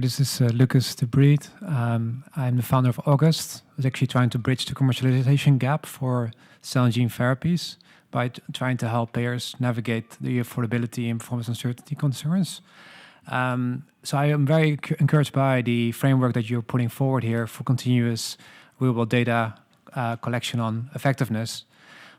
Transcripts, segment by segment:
This is Lucas de Breed. I'm the founder of August. I was actually trying to bridge the commercialization gap for cell and gene therapies by trying to help payers navigate the affordability and performance uncertainty concerns. So I am very encouraged by the framework that you're putting forward here for continuous real-world data collection on effectiveness.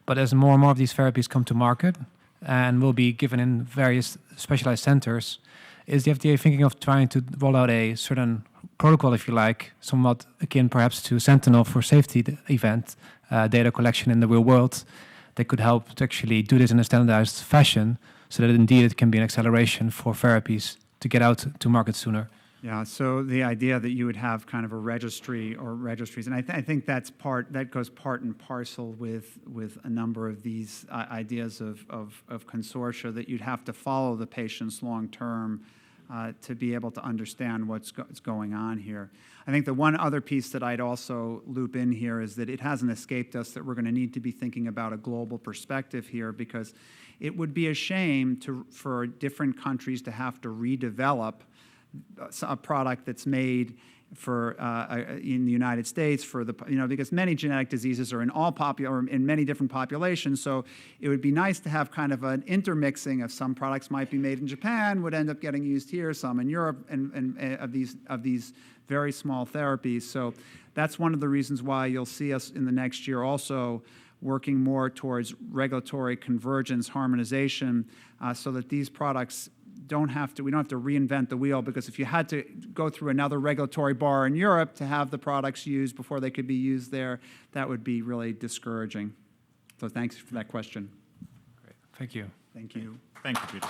But as more and more of these therapies come to market and will be given in various specialized centers, is the FDA thinking of trying to roll out a certain protocol, if you like, somewhat akin perhaps to Sentinel for safety event data collection in the real world that could help to actually do this in a standardized fashion so that indeed it can be an acceleration for therapies to get out to market sooner? Yeah, so the idea that you would have kind of a registry or registries, and I think that goes part and parcel with a number of these ideas of consortia, that you'd have to follow the patients long term to be able to understand what's going on here. I think the one other piece that I'd also loop in here is that it hasn't escaped us that we're going to need to be thinking about a global perspective here, because it would be a shame for different countries to have to redevelop a product that's made for in the United States for the because many genetic diseases are in in many different populations. So it would be nice to have kind of an intermixing of some products might be made in Japan, would end up getting used here, some in Europe, and of these very small therapies. So that's one of the reasons why you'll see us in the next year also working more towards regulatory convergence, harmonization, so that these products we don't have to reinvent the wheel, because if you had to go through another regulatory bar in Europe to have the products used before they could be used there, that would be really discouraging. So thanks for that question. Great. Thank you. Thank you. Thank you, Peter.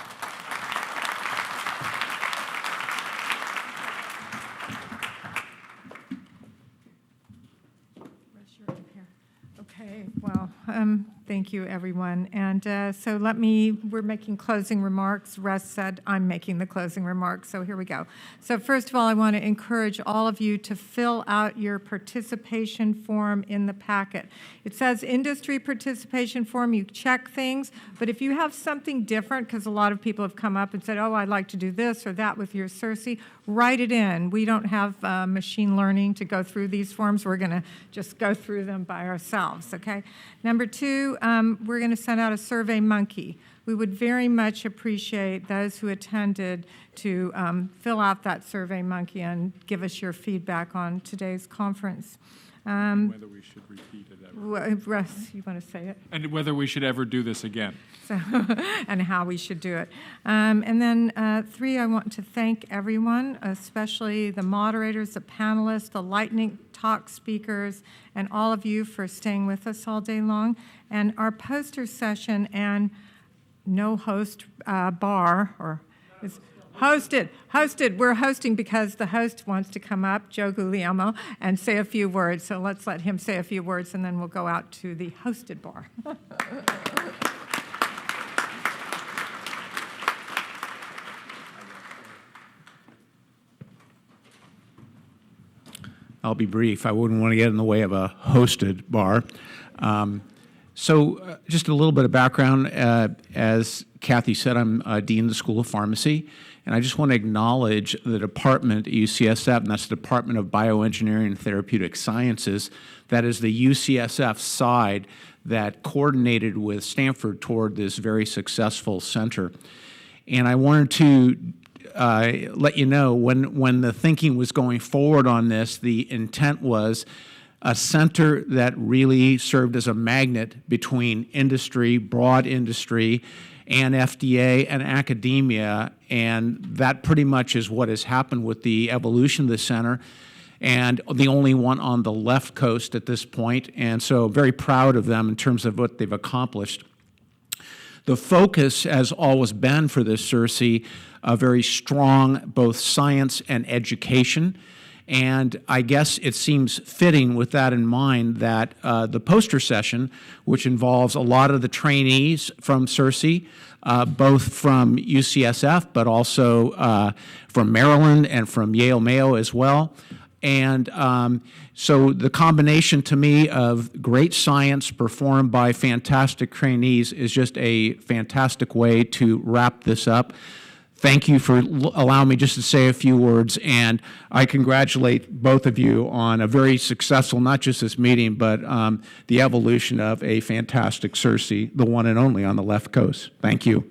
Okay, well, thank you, everyone. And so we're making closing remarks. Russ said I'm making the closing remarks, so here we go. So first of all, I want to encourage all of you to fill out your participation form in the packet. It says industry participation form. You check things, but if you have something different, because a lot of people have come up and said, oh, I'd like to do this or that with your CIRSE, write it in. We don't have machine learning to go through these forms. We're going to just go through them by ourselves, okay? Number two, we're going to send out a Survey Monkey. We would very much appreciate those who attended to fill out that Survey Monkey and give us your feedback on today's conference. And whether we should repeat it ever. Russ, you want to say it? And whether we should ever do this again. So, and how we should do it. And then three, I want to thank everyone, especially the moderators, the panelists, the lightning talk speakers, and all of you for staying with us all day long. And our poster session and no host bar, or is hosted. We're hosting because the host wants to come up, Joe Guglielmo, and say a few words. So let's let him say a few words, and then we'll go out to the hosted bar. I'll be brief. I wouldn't want to get in the way of a hosted bar. So just a little bit of background. As Kathy said, I'm Dean of the School of Pharmacy, and I just want to acknowledge the department at UCSF, and that's the Department of Bioengineering and Therapeutic Sciences. That is the UCSF side that coordinated with Stanford toward this very successful center. And I wanted to let you know, when the thinking was going forward on this, the intent was a center that really served as a magnet between industry, broad industry, and FDA and academia, and that pretty much is what has happened with the evolution of the center, and the only one on the left coast at this point, and so very proud of them in terms of what they've accomplished. The focus has always been for this CIRSE a very strong both science and education, and I guess it seems fitting with that in mind that the poster session, which involves a lot of the trainees from CIRSE, both from UCSF, but also from Maryland and from Yale Mayo as well. And so the combination to me of great science performed by fantastic trainees is just a fantastic way to wrap this up. thank you for allowing me just to say a few words, and I congratulate both of you on a very successful, not just this meeting, but the evolution of a fantastic CERC, the one and only on the left coast. Thank you.